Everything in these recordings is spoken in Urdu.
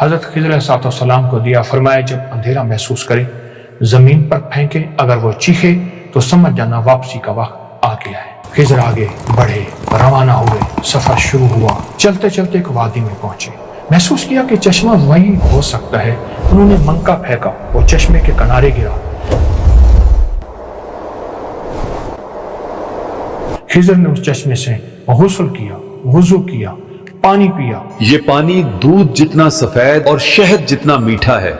حضرت خضر علیہ السلام کو دیا، فرمایا جب اندھیرا محسوس کرے زمین پر پھینکے، اگر وہ چیخے تو سمجھ جانا واپسی کا وقت آ گیا ہے۔ خضر آگے بڑھے، روانہ ہوئے، سفر شروع ہوا۔ چلتے چلتے ایک وادی میں پہنچے، محسوس کیا کہ چشمہ وہی ہو سکتا ہے۔ انہوں نے منکا پھینکا، وہ چشمے کے کنارے گرا۔ خضر نے اس چشمے سے غسل کیا، وضو کیا، پانی پیا۔ یہ پانی دودھ جتنا سفید اور شہد جتنا میٹھا ہے۔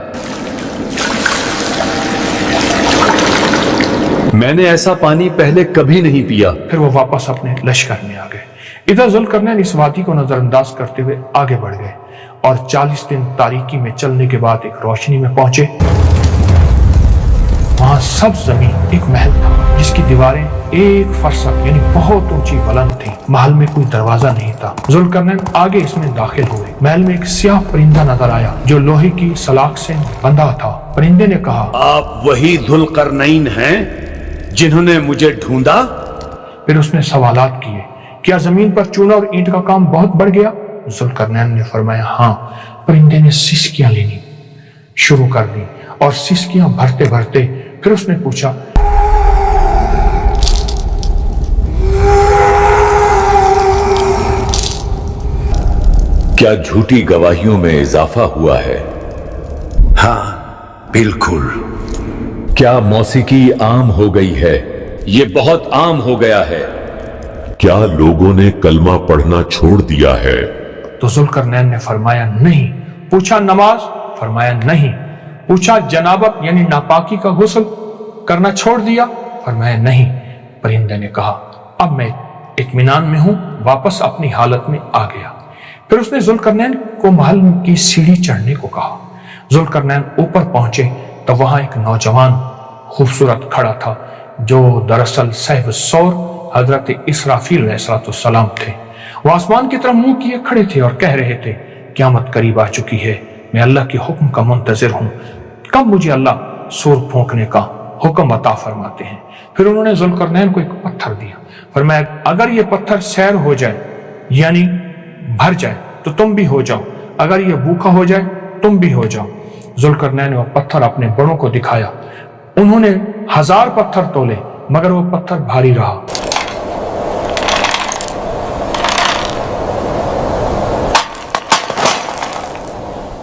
میں نے ایسا پانی پہلے کبھی نہیں پیا۔ پھر وہ واپس اپنے لشکر میں آ گئے۔ ادھر ذوالقرنین اس وادی کو نظر انداز کرتے ہوئے آگے بڑھ گئے اور 40 دن تاریکی میں چلنے کے بعد ایک روشنی میں پہنچے۔ وہاں سب زمین ایک محل تھا جس کی دیواریں ایک فرسخ یعنی بہت اونچی بلند تھی۔ محل میں کوئی دروازہ نہیں تھا۔ ذوالقرنین آگے اس میں داخل ہوئے۔ محل میں ایک سیاہ پرندہ نظر آیا جو لوہے کی سلاخ سے بندھا تھا۔ پرندے نے کہا، آپ وہی ذوالقرنین ہیں جنہوں نے مجھے ڈھونڈا؟ پھر اس نے سوالات کیے، کیا زمین پر چونا اور اینٹ کا کام بہت بڑھ گیا؟ ذوالقرنین نے فرمایا، ہاں۔ پرندے نے سسکیاں لینی شروع کر دی اور سسکیاں بھرتے بھرتے پھر اس نے پوچھا، کیا جھوٹی گواہیوں میں اضافہ ہوا ہے؟ ہاں بالکل، کیا موسیقی عام ہو گئی ہے؟ یہ بہت عام ہو گیا ہے۔ کیا لوگوں نے کلمہ پڑھنا چھوڑ دیا ہے؟ تو ذوالقرنین نے فرمایا نہیں۔ پوچھا نماز؟ فرمایا نہیں۔ پوچھا جنابت یعنی ناپاکی کا غسل کرنا چھوڑ دیا؟ فرمایا نہیں۔ پرندے نے کہا، اب میں اطمینان میں ہوں، واپس اپنی حالت میں آ گیا۔ پھر اس نے ذوالقرنین کو محل کی سیڑھی چڑھنے کو کہا۔ ذوالقرنین اوپر پہنچے تو وہاں ایک نوجوان خوبصورت کھڑا تھا جو دراصل صاحب الصور حضرت اسرافیل علیہ السلام تھے۔ وہ آسمان کی طرف منہ کیے کھڑے تھے اور کہہ رہے تھے، قیامت قریب آ چکی ہے، میں اللہ کے حکم کا منتظر ہوں، کب مجھے اللہ سور پھونکنے کا حکم عطا فرماتے ہیں۔ پھر انہوں نے ذوالقرنین کو ایک پتھر دیا، فرمایا اگر یہ پتھر سیر ہو جائے یعنی بھر جائے تو تم بھی ہو جاؤ، اگر یہ بھوکا ہو جائے تم بھی ہو جاؤ۔ ذوالقرنین نے وہ پتھر اپنے بڑوں کو دکھایا۔ انہوں نے 1000 پتھر تولے مگر وہ پتھر بھاری رہا۔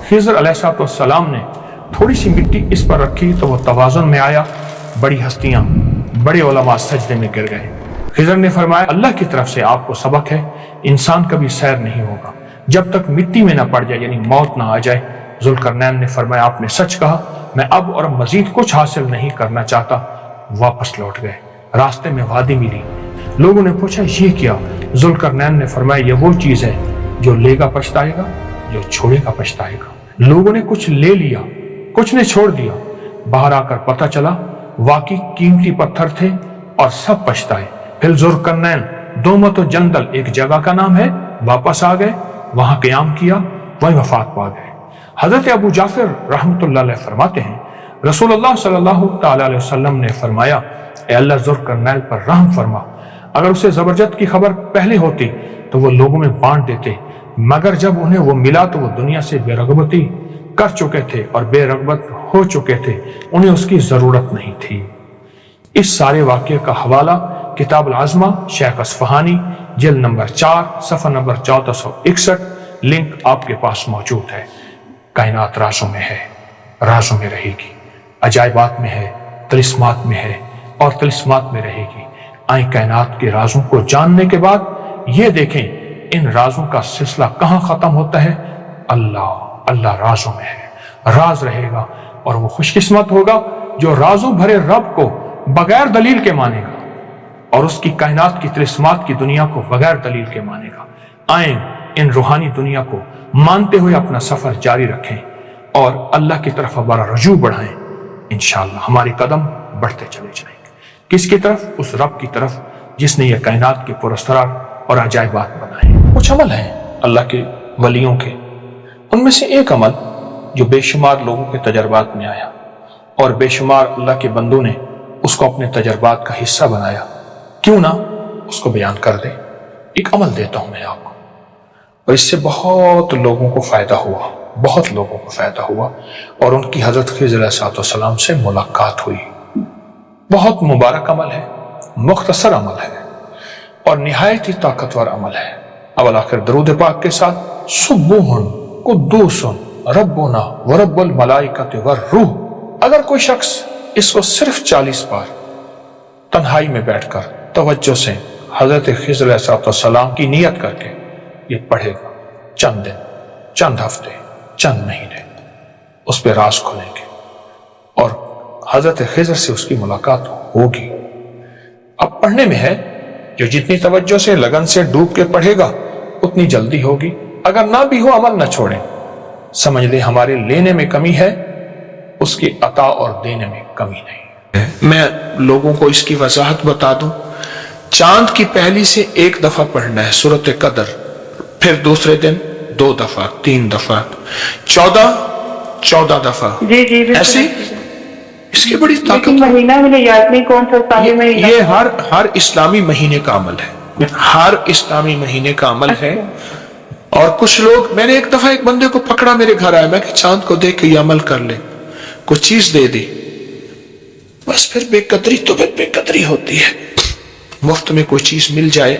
خضر علیہ السلام نے تھوڑی سی مٹی اس پر رکھی تو وہ توازن میں آیا۔ بڑی ہستیاں، بڑے علماء سجدے میں گر گئے۔ خضر نے فرمایا، اللہ کی طرف سے آپ کو سبق ہے، انسان کبھی سیر نہیں ہوگا جب تک مٹی میں نہ پڑ جائے یعنی موت نہ آ جائے۔ ذوالقرنین نے فرمایا، آپ نے سچ کہا، میں اب اور مزید کچھ حاصل نہیں کرنا چاہتا۔ واپس لوٹ گئے۔ راستے میں وادی ملی۔ لوگوں نے پوچھا یہ کیا؟ ذوالقرنین نے فرمایا، یہ وہ چیز ہے جو لے گا پچھتائے گا، جو چھوڑے گا پچھتائے گا۔ لوگوں نے کچھ لے لیا، کچھ نے چھوڑ دیا۔ باہر آ کر پتہ چلا واقعی قیمتی پتھر تھے اور سب پچھتائے۔ پھر ذوالقرنین دومت و جندل ایک جگہ کا نام ہے، واپس آ گئے، وہاں قیام کیا، وہیں وفات پا گئے۔ حضرت ابو جعفر رحمۃ اللہ علیہ فرماتے ہیں، رسول اللہ صلی اللہ تعالی علیہ وسلم نے فرمایا، اے اللہ ذوالقرنین پر رحم فرما، اگر اسے زبرجد کی خبر پہلے ہوتی تو وہ لوگوں میں بانٹ دیتے، مگر جب انہیں وہ ملا تو وہ دنیا سے بے رغبتی کر چکے تھے اور بے رغبت ہو چکے تھے، انہیں اس کی ضرورت نہیں تھی۔ اس سارے واقعے کا حوالہ کتاب العظمہ شیخ اصفہانی جلد نمبر 4 صفحہ نمبر 1461، لنک آپ کے پاس موجود ہے۔ کائنات رازوں میں ہے، رازوں میں رہے گی، عجائبات میں ہے، طلسمات میں ہے اور طلسمات میں رہے گی۔ آئیں کائنات کے رازوں کو جاننے کے بعد یہ دیکھیں ان رازوں کا سلسلہ کہاں ختم ہوتا ہے۔ اللہ رازوں میں ہے، راز رہے گا، اور وہ خوش قسمت ہوگا جو رازوں بھرے رب کو بغیر دلیل کے مانے گا اور اس کی کائنات کی طلسمات کی دنیا کو بغیر دلیل کے مانے گا۔ آئیں ان روحانی دنیا کو مانتے ہوئے اپنا سفر جاری رکھیں اور اللہ کی طرف ہمارا رجوع بڑھائیں۔ انشاءاللہ ہمارے قدم بڑھتے چلے جائیں گے۔ کس کی طرف؟ اس رب کی طرف جس نے یہ کائنات کے پراسرار اور عجائبات بنائے۔ کچھ عمل ہیں اللہ کے ولیوں کے، ان میں سے ایک عمل جو بے شمار لوگوں کے تجربات میں آیا اور بے شمار اللہ کے بندوں نے اس کو اپنے تجربات کا حصہ بنایا، کیوں نہ اس کو بیان کر دے۔ ایک عمل دیتا ہوں میں آپ کو اور اس سے بہت لوگوں کو فائدہ ہوا۔ بہت لوگوں کو فائدہ ہوا اور ان کی حضرت خضر علیہ السلام سے ملاقات ہوئی. بہت مبارک عمل ہے، مختصر عمل ہے اور نہایت ہی طاقتور عمل ہے. اول آخر درود پاک کے ساتھ سبوح قدوس ربنا ورب الملائکۃ والروح. اگر کوئی شخص اس کو صرف 40 بار تنہائی میں بیٹھ کر توجہ سے حضرت خضر علیہ السلام کی نیت کر کے یہ پڑھے گا، چند دن، چند ہفتے، چند مہینے اس پہ راز کھلیں گے اور حضرت خضر سے اس کی ملاقات ہوگی. اب پڑھنے میں ہے، جو جتنی توجہ سے لگن سے ڈوب کے پڑھے گا اتنی جلدی ہوگی. اگر نہ بھی ہو عمل نہ چھوڑیں. سمجھ لیں ہمارے لینے میں کمی ہے، اس کی عطا اور دینے میں کمی نہیں. میں لوگوں کو اس کی وضاحت بتا دوں. چاند کی پہلی سے 1 دفعہ پڑھنا ہے سورۃ قدر، پھر دوسرے دن 2 دفعہ، 3 دفعہ، 14 دفعہ. جی ایسے اس کی بڑی طاقت. مہینہ مجھے یاد نہیں کون سا اسلامی مہینہ. یہ ہر اسلامی مہینے کا عمل ہے، ہر اسلامی مہینے کا عمل ہے. اور کچھ لوگ، میں نے ایک دفعہ ایک بندے کو پکڑا، میرے گھر آیا، میں کہ چاند کو دیکھ کے یہ عمل کر لے، کوئی چیز دے دی، بس پھر بے قدری تو پھر بے قدری ہوتی ہے. مفت میں کوئی چیز مل جائے